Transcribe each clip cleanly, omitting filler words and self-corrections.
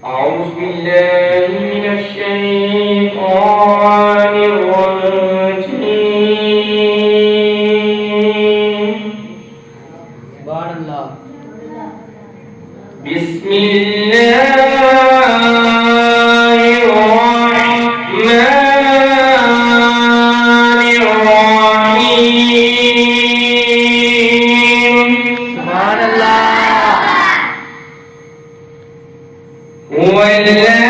أعوذ بالله من الشيطان الرجيم. سبحان الله. بسم الله الرحمن الرحيم. سبحان الله. هو الملك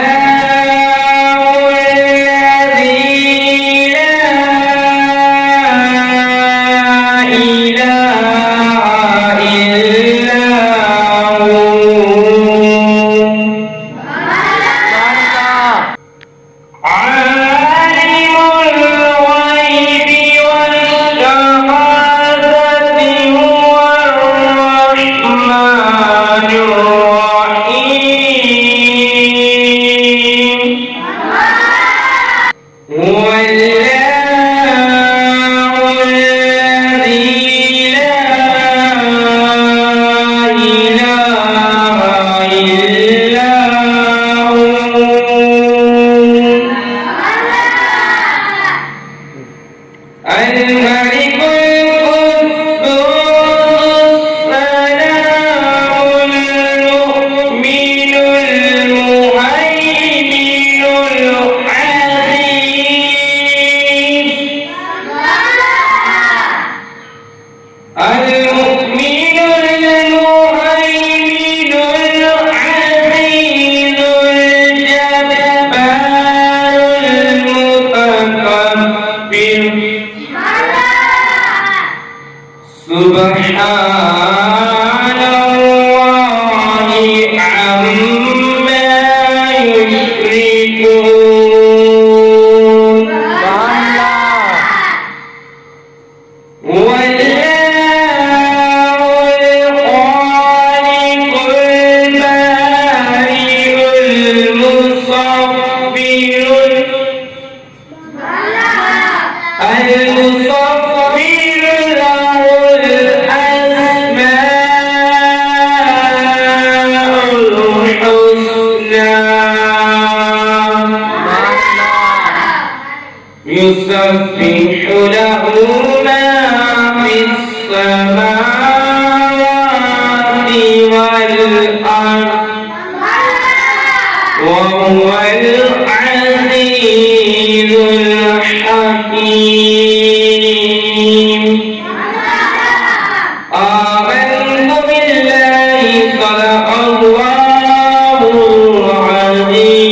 القدوس السلام المؤمن المهيمن العزيز المؤمن المهيمن العزيز الجبار المتكبر سبحان الله عما يشركون. هو الله الخالق البارئ المصور يسبح له ما في السماوات والأرض وهو العزيز الحكيم. آمنت بالله صدق الله العظيم.